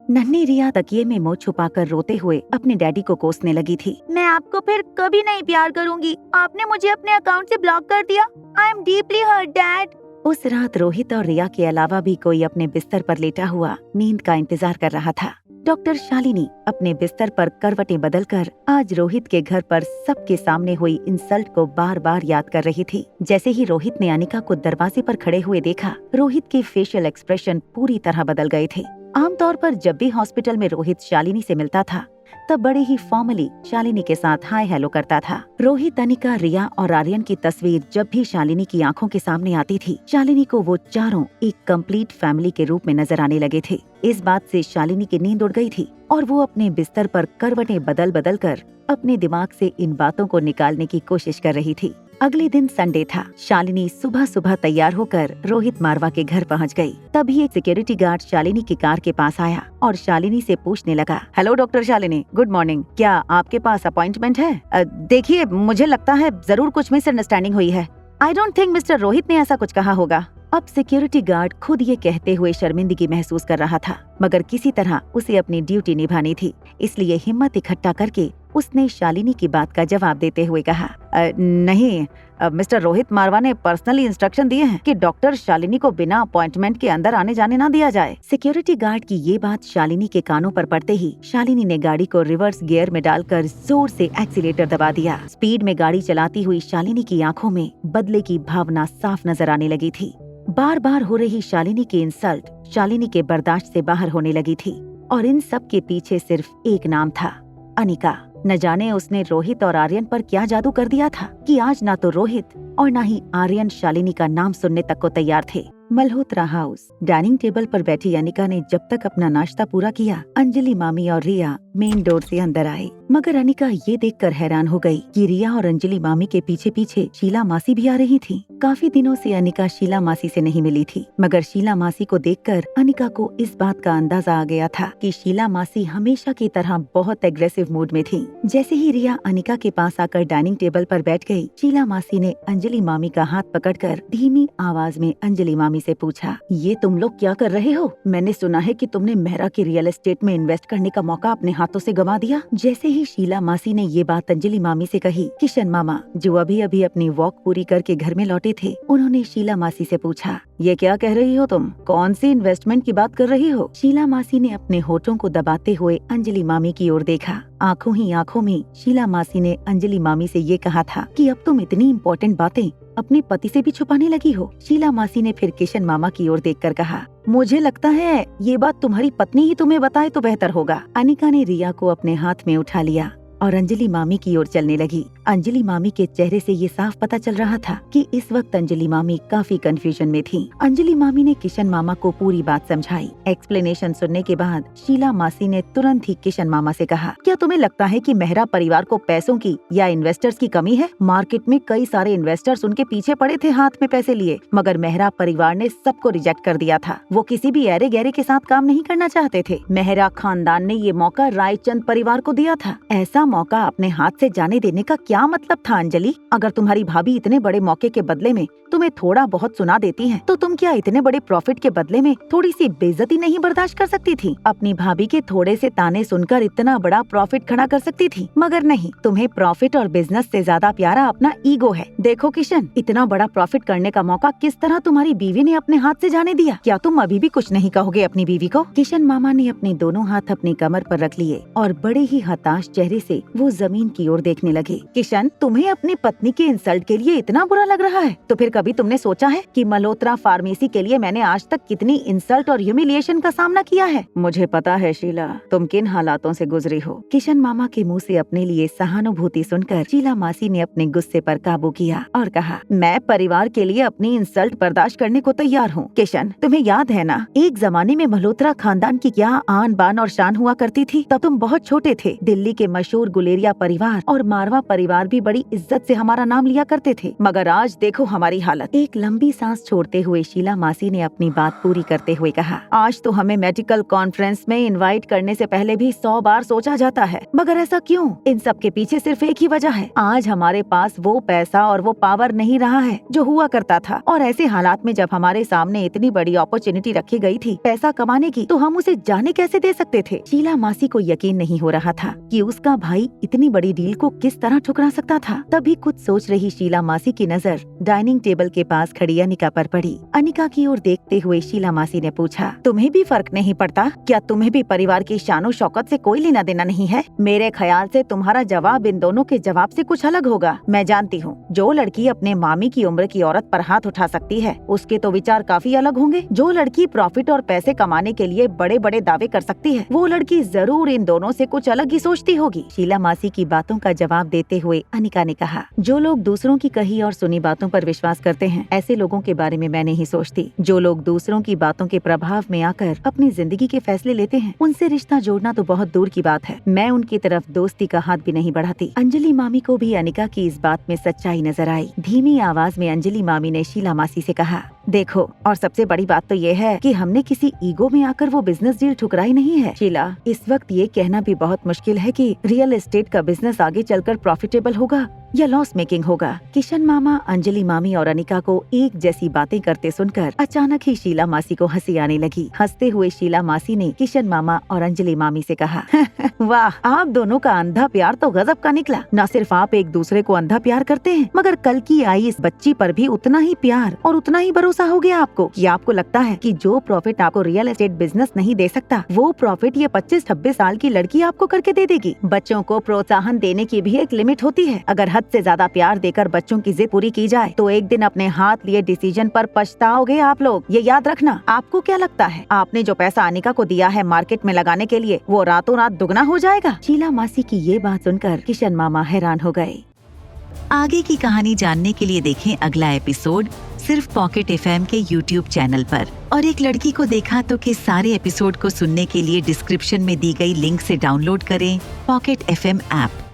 नन्ही रिया तकिए में मुंह छुपाकर रोते हुए अपने डैडी को कोसने लगी थी। मैं आपको फिर कभी नहीं प्यार करूंगी। आपने मुझे अपने अकाउंट से ब्लॉक कर दिया। I am deeply hurt dad. उस रात रोहित और रिया के अलावा भी कोई अपने बिस्तर पर लेटा हुआ नींद का इंतजार कर रहा था। डॉक्टर शालिनी अपने बिस्तर पर करवटें बदलकर आज रोहित के घर पर सबके सामने हुई इंसल्ट को बार बार याद कर रही थी। जैसे ही रोहित ने अनिका को दरवाजे पर खड़े हुए देखा, रोहित के फेशियल एक्सप्रेशन पूरी तरह बदल गए थे। आमतौर पर जब भी हॉस्पिटल में रोहित शालिनी से मिलता था, तब बड़े ही फॉर्मली शालिनी के साथ हाय हेलो करता था। रोहित, अनिका, रिया और आर्यन की तस्वीर जब भी शालिनी की आंखों के सामने आती थी, शालिनी को वो चारों एक कंप्लीट फैमिली के रूप में नजर आने लगे थे। इस बात से शालिनी की नींद उड़ गई थी और वो अपने बिस्तर पर करवटें बदल बदल कर अपने दिमाग से इन बातों को निकालने की कोशिश कर रही थी। अगले दिन संडे था। शालिनी सुबह सुबह तैयार होकर रोहित मारवा के घर पहुंच गई। तभी एक सिक्योरिटी गार्ड शालिनी की कार के पास आया और शालिनी से पूछने लगा, hello doctor Shalini, good morning, क्या आपके पास अपॉइंटमेंट है? देखिए, मुझे लगता है जरूर कुछ मिसअंडरस्टैंडिंग हुई है। I don't think mister Rohit ने ऐसा कुछ कहा होगा। अब सिक्योरिटी गार्ड खुद ये कहते हुए शर्मिंदगी महसूस कर रहा था, मगर किसी तरह उसे अपनी ड्यूटी निभानी थी, इसलिए हिम्मत इकट्ठा करके उसने शालिनी की बात का जवाब देते हुए कहा, नहीं, मिस्टर रोहित मारवा ने पर्सनली इंस्ट्रक्शन दिए हैं कि डॉक्टर शालिनी को बिना अपॉइंटमेंट के अंदर आने जाने ना दिया जाए। सिक्योरिटी गार्ड की ये बात शालिनी के कानों पर पड़ते ही शालिनी ने गाड़ी को रिवर्स गियर में डालकर जोर से एक्सीलेटर दबा दिया। स्पीड में गाड़ी चलाती हुई शालिनी की आंखों में बदले की भावना साफ नजर आने लगी थी। बार बार हो रही शालिनी की इंसल्ट शालिनी के बर्दाश्त से बाहर होने लगी थी और इन सब के पीछे सिर्फ एक नाम था, अनिका। न जाने उसने रोहित और आर्यन पर क्या जादू कर दिया था कि आज ना तो रोहित और ना ही आर्यन शालिनी का नाम सुनने तक को तैयार थे। मल्होत्रा हाउस। डाइनिंग टेबल पर बैठी अनिका ने जब तक अपना नाश्ता पूरा किया, अंजलि मामी और रिया मेन डोर से अंदर आए। मगर अनिका ये देखकर हैरान हो गई कि रिया और अंजलि मामी के पीछे पीछे शीला मासी भी आ रही थी। काफी दिनों से अनिका शीला मासी से नहीं मिली थी, मगर शीला मासी को देखकर अनिका को इस बात का अंदाजा आ गया था कि शीला मासी हमेशा की तरह बहुत एग्रेसिव मूड में थी। जैसे ही रिया अनिका के पास आकर डाइनिंग टेबल पर बैठ गई, शीला मासी ने अंजलि मामी का हाथ पकड़कर धीमी आवाज में अंजलि मामी से पूछा, ये तुम लोग क्या कर रहे हो? मैंने सुना है कि तुमने मेहरा की रियल एस्टेट में इन्वेस्ट करने का मौका अपने हाथों से गंवा दिया। जैसे ही शीला मासी ने ये बात अंजलि मामी से कही, किशन मामा जो अभी अभी अपनी वॉक पूरी करके घर में लौटे थे, उन्होंने शीला मासी से पूछा, ये क्या कह रही हो तुम? कौन सी इन्वेस्टमेंट की बात कर रही हो? शीला मासी ने अपने होठों को दबाते हुए अंजलि मामी की ओर देखा। आंखों ही आंखों में शीला मासी ने अंजलि मामी से ये कहा था कि अब तुम इतनी इम्पोर्टेंट बातें अपने पति से भी छुपाने लगी हो। शीला मासी ने फिर किशन मामा की ओर देखकर कहा, मुझे लगता है ये बात तुम्हारी पत्नी ही तुम्हें बताए तो बेहतर होगा। अनिका ने रिया को अपने हाथ में उठा लिया और अंजलि मामी की ओर चलने लगी। अंजलि मामी के चेहरे से ये साफ पता चल रहा था कि इस वक्त अंजलि मामी काफी कंफ्यूजन में थी। अंजलि मामी ने किशन मामा को पूरी बात समझाई। एक्सप्लेनेशन सुनने के बाद शीला मासी ने तुरंत ही किशन मामा से कहा, क्या तुम्हें लगता है कि मेहरा परिवार को पैसों की या इन्वेस्टर्स की कमी है? मार्केट में कई सारे इन्वेस्टर्स उनके पीछे पड़े थे हाथ में पैसे लिए, मगर मेहरा परिवार ने सबको रिजेक्ट कर दिया था। वो किसी भी ऐरे गहरे के साथ काम नहीं करना चाहते थे। मेहरा खानदान ने ये मौका रायचंद परिवार को दिया था। ऐसा मौका अपने हाथ से जाने देने का क्या मतलब था अंजलि? अगर तुम्हारी भाभी इतने बड़े मौके के बदले में तुम्हें थोड़ा बहुत सुना देती हैं, तो तुम क्या इतने बड़े प्रॉफिट के बदले में थोड़ी सी बेइज्जती नहीं बर्दाश्त कर सकती थी? अपनी भाभी के थोड़े से ताने सुनकर इतना बड़ा प्रॉफिट खड़ा कर सकती थी, मगर नहीं, तुम्हें प्रॉफिट और बिजनेस से ज्यादा प्यारा अपना ईगो है। देखो किशन, इतना बड़ा प्रॉफिट करने का मौका किस तरह तुम्हारी बीवी ने अपने हाथ से जाने दिया? क्या तुम अभी भी कुछ नहीं कहोगे अपनी बीवी को? किशन मामा ने अपने दोनों हाथ अपनी कमर पर रख लिए और बड़े ही हताश चेहरे से वो जमीन की ओर देखने लगे। किशन, तुम्हें अपनी पत्नी के इंसल्ट के लिए इतना बुरा लग रहा है तो फिर कभी तुमने सोचा है कि मल्होत्रा फार्मेसी के लिए मैंने आज तक कितनी इंसल्ट और ह्यूमिलिएशन का सामना किया है? मुझे पता है शीला, तुम किन हालातों से गुजरी हो। किशन मामा के मुंह से अपने लिए सहानुभूति सुनकर शीला मासी ने अपने गुस्से पर काबू किया और कहा, मैं परिवार के लिए अपनी इंसल्ट बर्दाश्त करने को तैयार हूँ। किशन, तुम्हें याद है ना, एक जमाने में मल्होत्रा खानदान की क्या आन बान और शान हुआ करती थी? तब तुम बहुत छोटे थे। दिल्ली के मशहूर और गुलेरिया परिवार और मारवा परिवार भी बड़ी इज्जत से हमारा नाम लिया करते थे, मगर आज देखो हमारी हालत। एक लंबी सांस छोड़ते हुए शीला मासी ने अपनी बात पूरी करते हुए कहा, आज तो हमें मेडिकल कॉन्फ्रेंस में इनवाइट करने से पहले भी 100 बार सोचा जाता है, मगर ऐसा क्यों? इन सब के पीछे सिर्फ एक ही वजह है, आज हमारे पास वो पैसा और वो पावर नहीं रहा है जो हुआ करता था। और ऐसे हालात में जब हमारे सामने इतनी बड़ी अपॉर्चुनिटी रखी गई थी पैसा कमाने की, तो हम उसे जाने कैसे दे सकते थे? शीला मासी को यकीन नहीं हो रहा था कि उसका भाई इतनी बड़ी डील को किस तरह ठुकरा सकता था। तभी कुछ सोच रही शीला मासी की नजर डाइनिंग टेबल के पास खड़ी अनिका पर पड़ी। अनिका की ओर देखते हुए शीला मासी ने पूछा, तुम्हें भी फर्क नहीं पड़ता क्या? तुम्हें भी परिवार की शानो शौकत से कोई लेना देना नहीं है? मेरे ख्याल से तुम्हारा जवाब इन दोनों के जवाब से कुछ अलग होगा। मैं जानती हूँ जो लड़की अपने मामी की उम्र की औरत पर हाथ उठा सकती है उसके तो विचार काफी अलग होंगे। जो लड़की प्रॉफिट और पैसे कमाने के लिए बड़े बड़े दावे कर सकती है वो लड़की जरूर इन दोनों से कुछ अलग ही सोचती होगी। शीला मासी की बातों का जवाब देते हुए अनिका ने कहा, जो लोग दूसरों की कही और सुनी बातों पर विश्वास करते हैं ऐसे लोगों के बारे में मैं नहीं सोचती। जो लोग दूसरों की बातों के प्रभाव में आकर अपनी जिंदगी के फैसले लेते हैं उनसे रिश्ता जोड़ना तो बहुत दूर की बात है। मैं उनकी तरफ दोस्ती का हाथ भी नहीं बढ़ाती। अंजलि मामी को भी अनिका की इस बात में सच्चाई नजर आई। धीमी आवाज में अंजलि मामी ने शीला मासी से कहा, देखो, और सबसे बड़ी बात तो ये है कि हमने किसी ईगो में आकर वो बिजनेस डील ठुकराई नहीं है। शीला, इस वक्त ये कहना भी बहुत मुश्किल है कि रियल एस्टेट का बिजनेस आगे चलकर प्रॉफिटेबल होगा या लॉस मेकिंग होगा। किशन मामा, अंजलि मामी और अनिका को एक जैसी बातें करते सुनकर अचानक ही शीला मासी को हंसी आने लगी। हंसते हुए शीला मासी ने किशन मामा और अंजलि मामी से कहा, वाह, आप दोनों का अंधा प्यार तो गजब का निकला। न सिर्फ आप एक दूसरे को अंधा प्यार करते हैं मगर कल की आई इस बच्ची पर भी उतना ही प्यार और उतना ही भरोसा हो गया आपको कि आपको लगता है कि जो प्रॉफिट आपको रियल एस्टेट बिजनेस नहीं दे सकता वो प्रॉफिट ये 25-26 साल की लड़की आपको करके दे देगी। बच्चों को प्रोत्साहन देने की भी एक लिमिट होती है। अगर हद से ज्यादा प्यार देकर बच्चों की जिद पूरी की जाए तो एक दिन अपने हाथ लिए डिसीजन पर पछताओगे आप लोग। ये याद रखना। आपको क्या लगता है आपने जो पैसा अनिका को दिया है मार्केट में लगाने के लिए वो रातों रात दुगना हो जाएगा? शीला मासी की ये बात सुनकर किशन मामा हैरान हो गए। आगे की कहानी जानने के लिए देखें अगला एपिसोड सिर्फ पॉकेट FM के YouTube चैनल पर। और एक लड़की को देखा तो के सारे एपिसोड को सुनने के लिए डिस्क्रिप्शन में दी गई लिंक से डाउनलोड करें पॉकेट FM ऐप।